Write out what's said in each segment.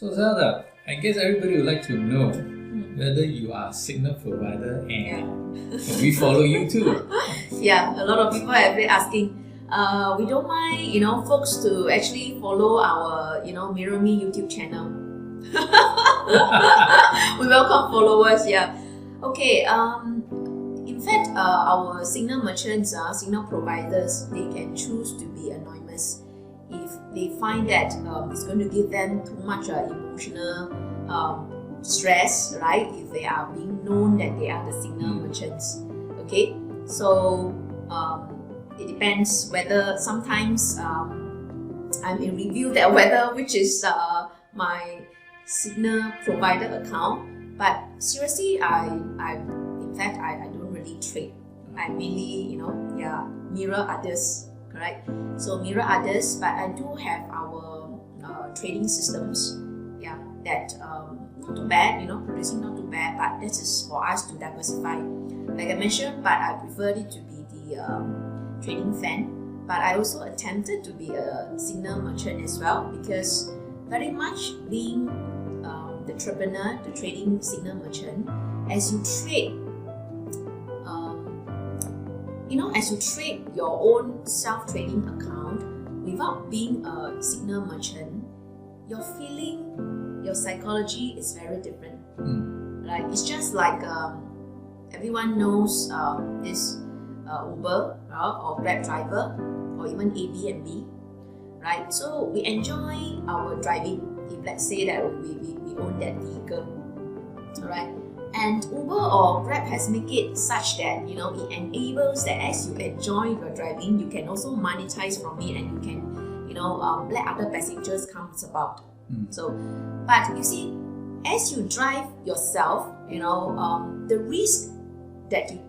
So Zelda, I guess everybody would like to know whether you are a signal provider and we follow you too. Yeah, a lot of people have been asking. We don't mind, folks to actually follow our, Mirror Me YouTube channel. We welcome followers. Yeah. Okay. In fact, our signal merchants, signal providers, they can choose to be anonymous if they find that it's going to give them too much emotional stress, right? If they are being known that they are the signal merchants. Okay. So it depends whether sometimes I'm in review that whether which is my signal provider account. But seriously, I don't really trade. I mainly, mirror others, correct? So mirror others, but I do have our trading systems, that not too bad, producing not too bad, but this is for us to diversify. Like I mentioned, but I preferred it to be the trading fan. But I also attempted to be a signal merchant as well, because very much being the entrepreneur, the trading signal merchant, as you trade, as you trade your own self-trading account without being a signal merchant, your feeling, your psychology is very different. Right? It's just like everyone knows this Uber or Grab driver or even Airbnb, right? So we enjoy our driving if let's say that we own that vehicle, alright? And Uber or Grab has made it such that it enables that as you enjoy your driving, you can also monetize from it, and you can let other passengers come about. So, but you see, as you drive yourself, the risk that you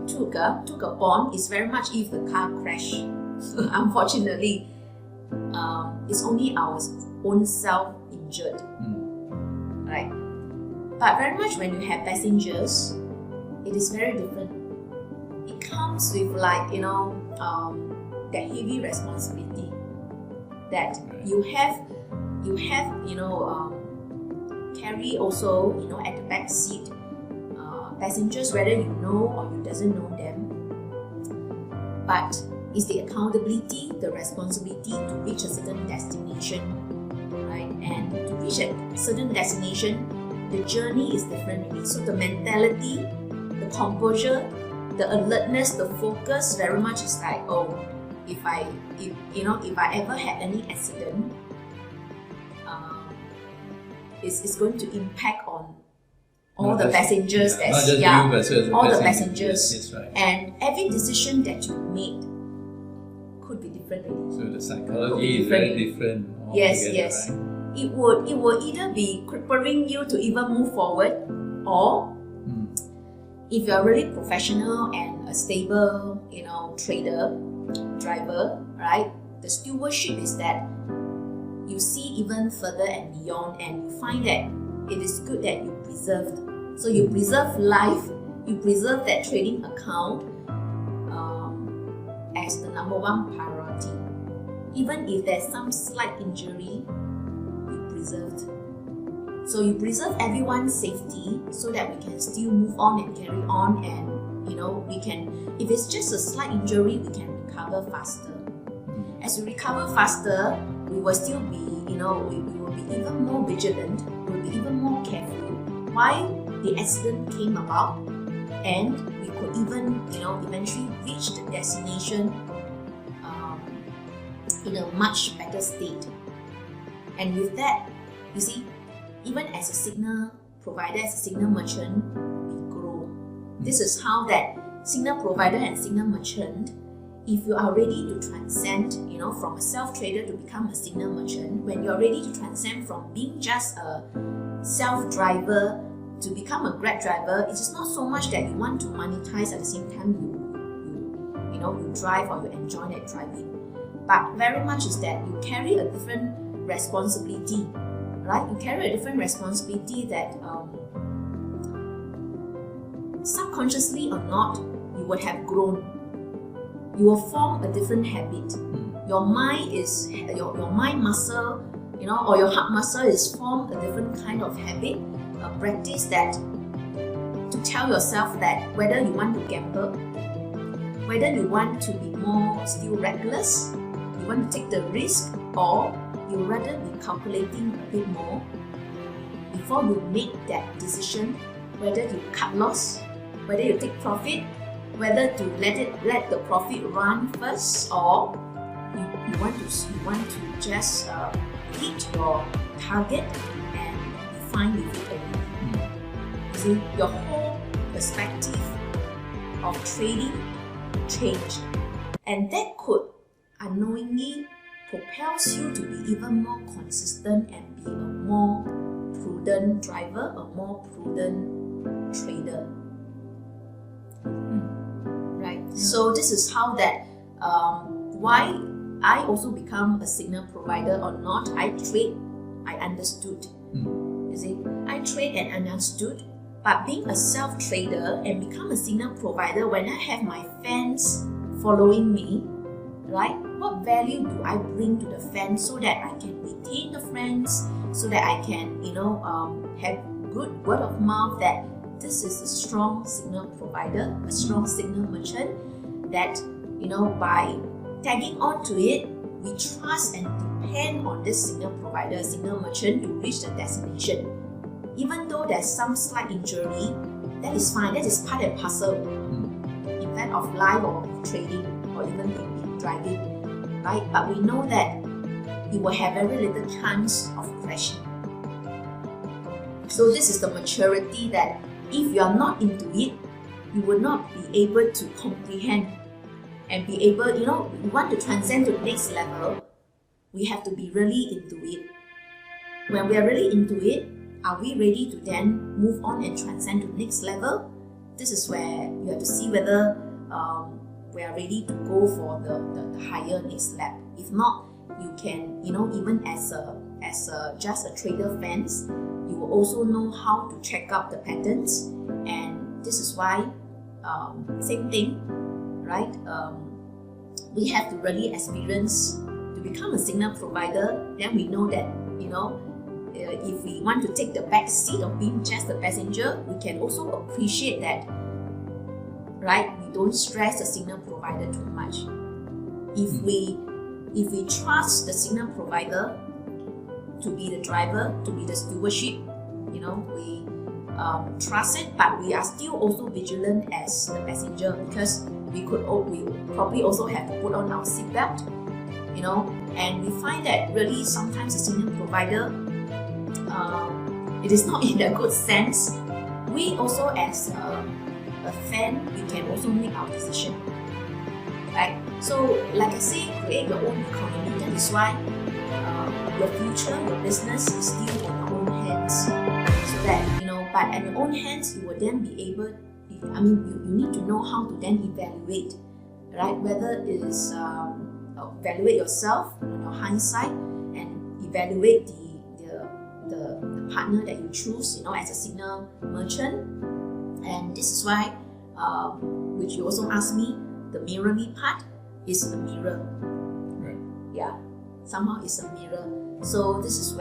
took upon is very much if the car crash. Unfortunately, it's only our own self injured, right? But very much when you have passengers, it is very different. It comes with that heavy responsibility that you have carry also at the back seat passengers, whether you know or you doesn't know them. But it's the accountability, the responsibility to reach a certain destination, right? And to reach a certain destination, the journey is different really. So the mentality, the composure, the alertness, the focus very much is like, if I ever had any accident, it's going to impact on all the passengers, all the passengers, yes, right. And every decision that you made could be different really. So the psychology is very different. Yes. Right? It will either be crippling you to even move forward, or if you're really professional and a stable, trader, driver, right? The stewardship is that you see even further and beyond, and you find that it is good that you preserved. So you preserve life, you preserve that trading account as the number one priority. Even if there's some slight injury, you preserved. So you preserve everyone's safety so that we can still move on and carry on, and we can, if it's just a slight injury, we can recover faster. As we recover faster, we will still be, we will be even more vigilant, we will be even more careful why the accident came about, and we could even, eventually reach the destination in a much better state. And with that, you see, even as a signal provider, as a signal merchant, we grow. This is how that signal provider and signal merchant, if you are ready to transcend, from a self-trader to become a signal merchant, when you're ready to transcend from being just a self-driver to become a Grab driver, it is not so much that you want to monetize at the same time you drive or you enjoy that driving, but very much is that you carry a different responsibility, right? You carry a different responsibility that subconsciously or not, you would have grown. You will form a different habit. Your mind muscle or your heart muscle is formed a different kind of habit, a practice that to tell yourself that whether you want to gamble, whether you want to be more still reckless, you want to take the risk, or you rather be calculating a bit more before you make that decision, whether you cut loss, whether you take profit, whether to let the profit run first, or you want to just hit your target and be fine with it already. You see, your whole perspective of trading changed, and that could unknowingly propels you to be even more consistent and be a more prudent driver, a more prudent trader. Right. So this is how that why I also become a signal provider or not. I trade, I understood. You see, I trade and understood. But being a self-trader and become a signal provider, when I have my fans following me, right? What value do I bring to the fans so that I can retain the friends, so that I can, have good word of mouth that this is a strong signal provider, a strong signal merchant that, by tagging on to it, we trust and depend on this signal provider, signal merchant to reach the destination. Even though there's some slight injury, that is fine, that is part and parcel, in fact, of life or trading or even in driving, right? But we know that you will have very little chance of crashing. So this is the maturity that if you are not into it, you will not be able to comprehend and be able, we want to transcend to the next level, we have to be really into it. When we are really into it, are we ready to then move on and transcend to the next level? This is where you have to see whether we are ready to go for the higher next level. If not, you can, even as just a trader fans, you will also know how to check out the patterns. And this is why, same thing, right? We have to really experience to become a signal provider. Then we know that, if we want to take the back seat of being just a passenger, we can also appreciate that, right? We don't stress the signal provider too much. If we trust the signal provider to be the driver, to be the stewardship, we trust it, but we are still also vigilant as the passenger, because we probably also have to put on our seatbelt, and we find that really sometimes the signal provider, it is not in a good sense. We also as a fan, we can also make our decision, right? So like I say, create your own economy. That is why your future, your business is still in your own hands. So that, but in your own hands, you will then be able, you need to know how to then evaluate, right? Whether it is evaluate yourself on your hindsight and evaluate the partner that you choose, as a signal merchant. And this is why, which you also asked me, the mirror me part is a mirror. Right. Yeah, somehow it's a mirror. So this is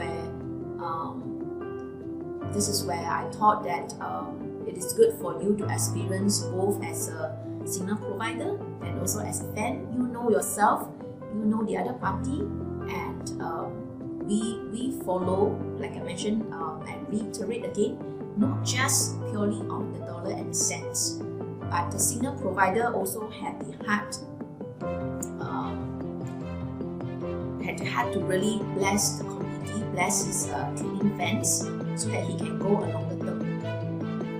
where I thought that it is good for you to experience both as a signal provider and also as a fan. You know yourself, you know the other party, and we follow, like I mentioned, and reiterate again, not just purely on the dollar and cents, but the signal provider also had the heart, to really bless the community, bless his trading fans, so that he can go a longer term,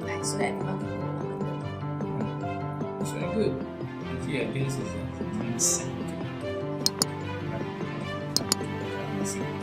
right? So that everyone can go a longer term. It's very good. Actually, I guess it's a mindset. Right.